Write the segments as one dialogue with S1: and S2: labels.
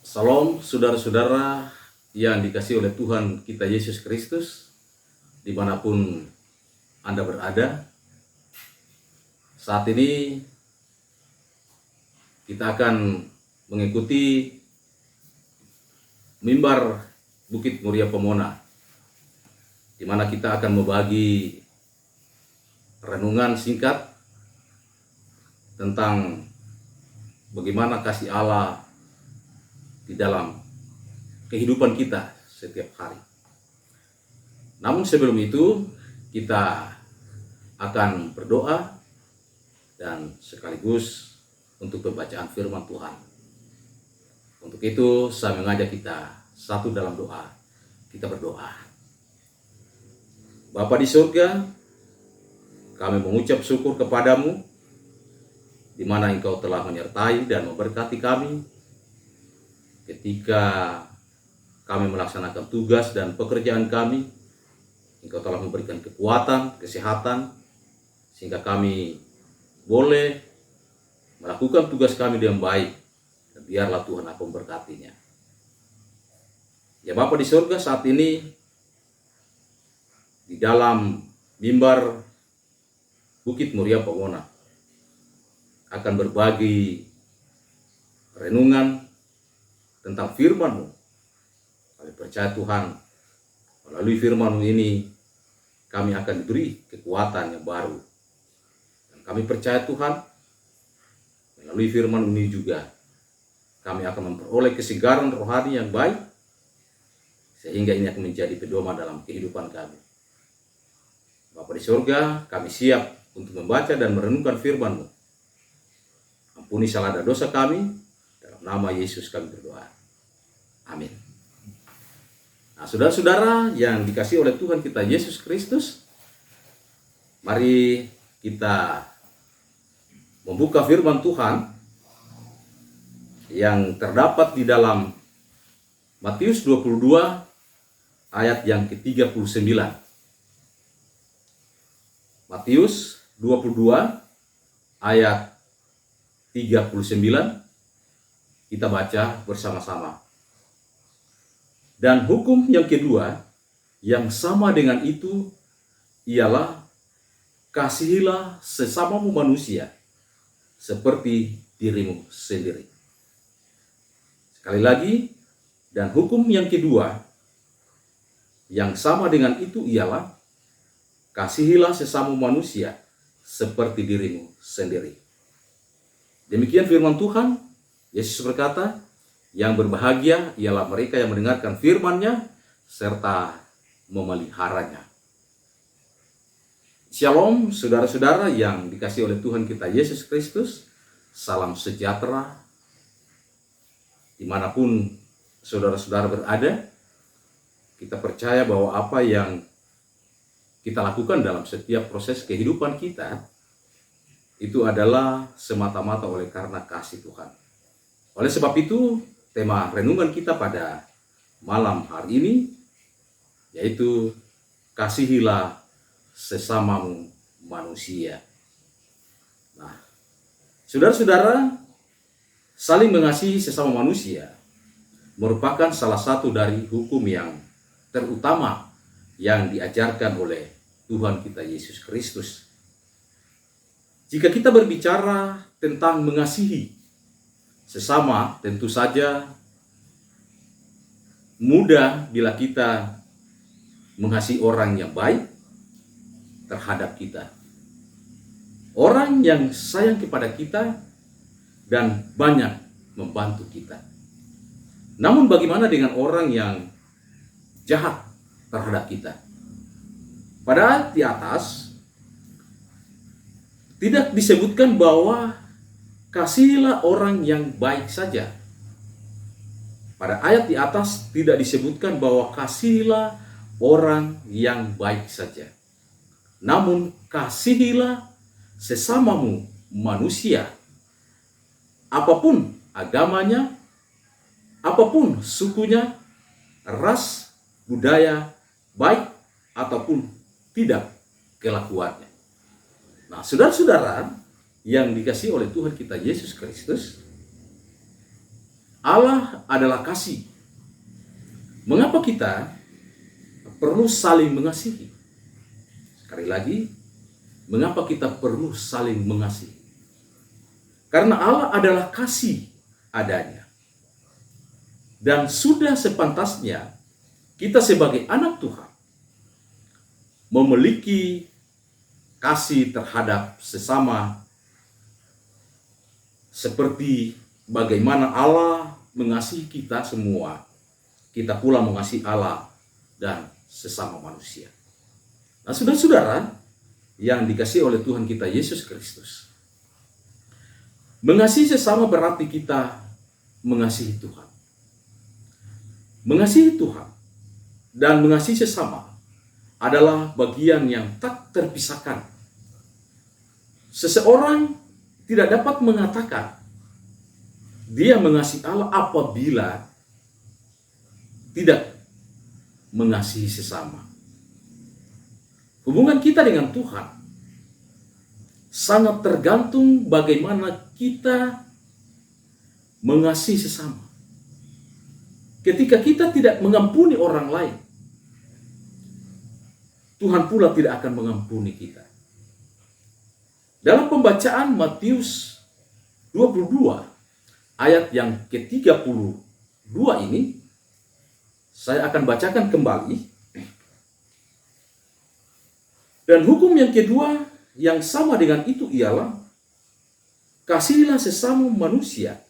S1: Salam saudara-saudara yang dikasihi oleh Tuhan kita Yesus Kristus, dimanapun Anda berada. Saat ini kita akan mengikuti mimbar Bukit Muria Pomona, di mana kita akan membagi renungan singkat tentang bagaimana kasih Allah di dalam kehidupan kita setiap hari. Namun sebelum itu kita akan berdoa dan sekaligus untuk pembacaan firman Tuhan. Untuk itu saya mengajak kita satu dalam doa. Kita berdoa. Bapa di surga, kami mengucap syukur kepadamu di mana Engkau telah menyertai dan memberkati kami ketika kami melaksanakan tugas dan pekerjaan kami. Engkau telah memberikan kekuatan, kesehatan, sehingga kami boleh melakukan tugas kami dengan baik. Dan biarlah Tuhan akan memberkatinya. Ya Bapa di surga, saat ini di dalam mimbar Bukit Muria Pomona akan berbagi renungan tentang firman-Mu. Kami percaya Tuhan, melalui firman-Mu ini kami akan diberi kekuatan yang baru. Dan kami percaya Tuhan, melalui firman-Mu ini juga kami akan memperoleh kesegaran rohani yang baik, sehingga ini akan menjadi pedoman dalam kehidupan kami. Bapa di surga, kami siap untuk membaca dan merenungkan firman-Mu. Ampuni salah dan dosa kami, dalam nama Yesus kami berdoa. Amin. Nah, saudara-saudara yang dikasihi oleh Tuhan kita Yesus Kristus, mari kita membuka firman Tuhan yang terdapat di dalam Matius 22 ayat yang ke-39. Matius 22 ayat 39, kita baca bersama-sama. Dan hukum yang kedua yang sama dengan itu ialah kasihilah sesamamu manusia seperti dirimu sendiri. Sekali lagi, dan hukum yang kedua yang sama dengan itu ialah kasihilah sesamamu manusia seperti dirimu sendiri. Demikian firman Tuhan. Yesus berkata, yang berbahagia ialah mereka yang mendengarkan firman-Nya serta memeliharanya. Shalom saudara-saudara yang dikasihi oleh Tuhan kita Yesus Kristus. Salam sejahtera dimanapun saudara-saudara berada. Kita percaya bahwa apa yang kita lakukan dalam setiap proses kehidupan kita itu adalah semata-mata oleh karena kasih Tuhan. Oleh sebab itu, tema renungan kita pada malam hari ini yaitu kasihilah sesamamu manusia. Nah, saudara-saudara, saling mengasihi sesama manusia merupakan salah satu dari hukum yang terutama yang diajarkan oleh Tuhan kita Yesus Kristus. Jika kita berbicara tentang mengasihi sesama, tentu saja mudah bila kita mengasihi orang yang baik terhadap kita, orang yang sayang kepada kita dan banyak membantu kita. Namun bagaimana dengan orang yang jahat terhadap kita? Pada ayat di atas tidak disebutkan bahwa kasihilah orang yang baik saja. Pada ayat di atas tidak disebutkan bahwa kasihilah orang yang baik saja. Namun kasihilah sesamamu manusia. Apapun agamanya, apapun sukunya, ras, budaya, baik ataupun tidak kelakuannya. Nah, saudara-saudara yang dikasihi oleh Tuhan kita Yesus Kristus, Allah adalah kasih. Mengapa kita perlu saling mengasihi? Sekali lagi, mengapa kita perlu saling mengasihi? Karena Allah adalah kasih adanya. Dan sudah sepantasnya kita sebagai anak Tuhan memiliki kasih terhadap sesama seperti bagaimana Allah mengasihi kita semua. Kita pula mengasihi Allah dan sesama manusia. Nah, saudara-saudara yang dikasihi oleh Tuhan kita Yesus Kristus, mengasihi sesama berarti kita mengasihi Tuhan. Mengasihi Tuhan dan mengasihi sesama adalah bagian yang tak terpisahkan. Seseorang tidak dapat mengatakan dia mengasihi Allah apabila tidak mengasihi sesama. Hubungan kita dengan Tuhan sangat tergantung bagaimana kita mengasihi sesama. Ketika kita tidak mengampuni orang lain, Tuhan pula tidak akan mengampuni kita. Dalam pembacaan Matius 22 ayat yang ke-32 ini, saya akan bacakan kembali. Dan hukum yang kedua yang sama dengan itu ialah, kasihilah sesama manusia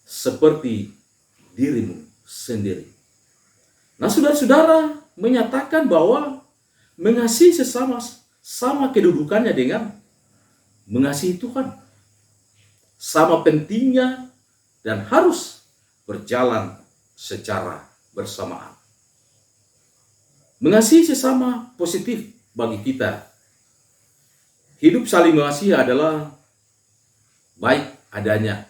S1: seperti dirimu sendiri. Nah, saudara-saudara menyatakan bahwa mengasihi sesama sama kedudukannya dengan mengasihi Tuhan. Sama pentingnya dan harus berjalan secara bersamaan. Mengasihi sesama positif bagi kita. Hidup saling mengasihi adalah baik adanya.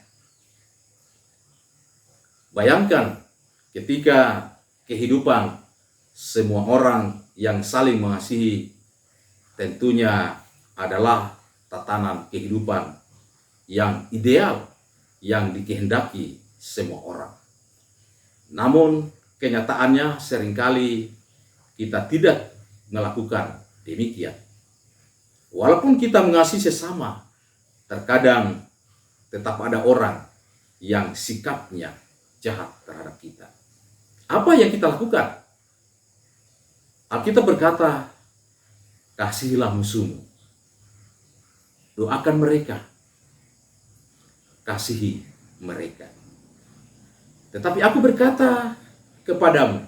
S1: Bayangkan ketika kehidupan semua orang yang saling mengasihi tentunya adalah tatanan kehidupan yang ideal yang dikehendaki semua orang. Namun kenyataannya seringkali kita tidak melakukan demikian. Walaupun kita mengasihi sesama, terkadang tetap ada orang yang sikapnya jahat terhadap kita. Apa yang kita lakukan? Alkitab berkata, kasihilah musuhmu, doakan mereka, kasihi mereka. Tetapi aku berkata kepadamu,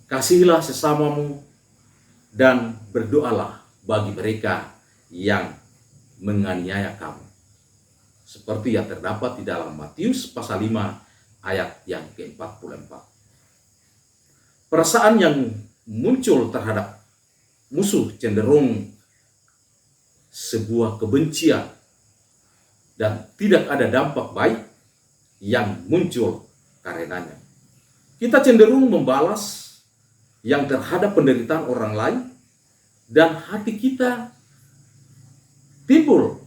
S1: kasihilah sesamamu dan berdoalah bagi mereka yang menganiaya kamu. Seperti yang terdapat di dalam Matius pasal 5 ayat yang ke-44. Perasaan yang muncul terhadap musuh cenderung sebuah kebencian dan tidak ada dampak baik yang muncul karenanya. Kita cenderung membalas yang terhadap penderitaan orang lain dan hati kita timbul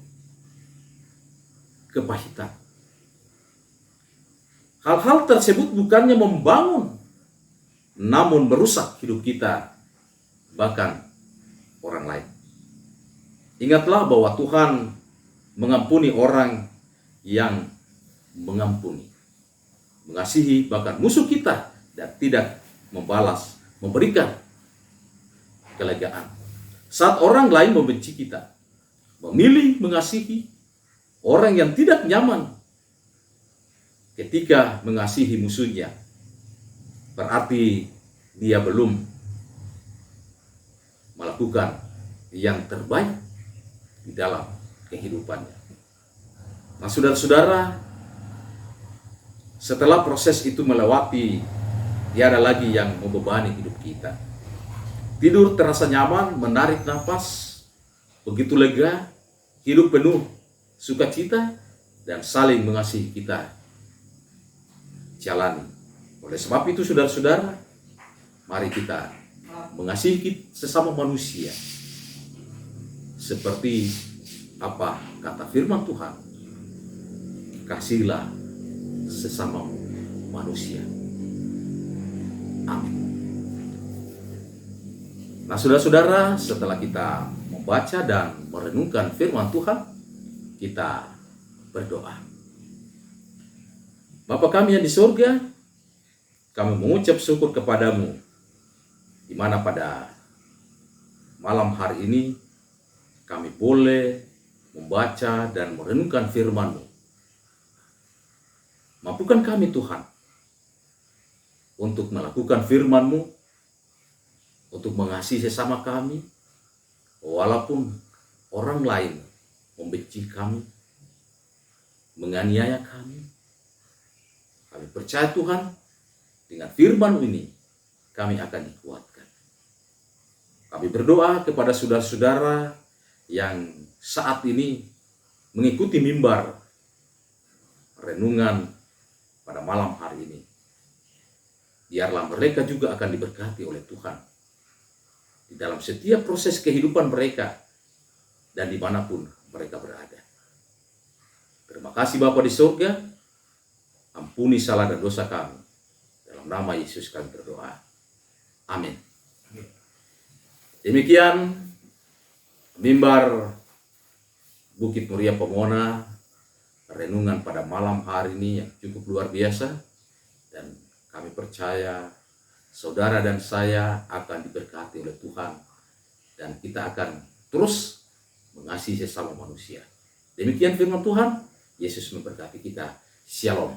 S1: kepahitan. Hal-hal tersebut bukannya membangun, namun merusak hidup kita, bahkan orang lain. Ingatlah bahwa Tuhan mengampuni orang yang mengampuni, mengasihi bahkan musuh kita, dan tidak membalas, memberikan kelegaan. Saat orang lain membenci kita, memilih mengasihi orang yang tidak nyaman ketika mengasihi musuhnya, berarti dia belum melakukan yang terbaik di dalam kehidupannya. Nah, saudara-saudara, setelah proses itu melewati, tiada lagi yang membebani hidup kita. Tidur terasa nyaman, menarik nafas, begitu lega, hidup penuh sukacita, dan saling mengasihi kita jalani. Oleh sebab itu, saudara-saudara, mari kita mengasihi sesama manusia seperti apa kata firman Tuhan, kasihilah sesama manusia. Amin. Nah, saudara-saudara, setelah kita membaca dan merenungkan firman Tuhan, kita berdoa. Bapa kami yang di surga, kami mengucap syukur kepadamu, di mana pada malam hari ini kami boleh membaca dan merenungkan firman-Mu. Mampukan kami Tuhan untuk melakukan firman-Mu, untuk mengasihi sesama kami, walaupun orang lain membenci kami, menganiaya kami. Kami percaya Tuhan, dengan firman ini kami akan dikuatkan. Kami berdoa kepada saudara-saudara yang saat ini mengikuti mimbar renungan pada malam hari ini. Biarlah mereka juga akan diberkati oleh Tuhan di dalam setiap proses kehidupan mereka dan dimanapun mereka berada. Terima kasih Bapa di surga, ampuni salah dan dosa kami. Dalam nama Yesus kami berdoa. Amin. Demikian mimbar Bukit Muria Pomona, renungan pada malam hari ini yang cukup luar biasa, dan kami percaya saudara dan saya akan diberkati oleh Tuhan, dan kita akan terus mengasihi sesama manusia. Demikian firman Tuhan. Yesus memberkati kita. Shalom.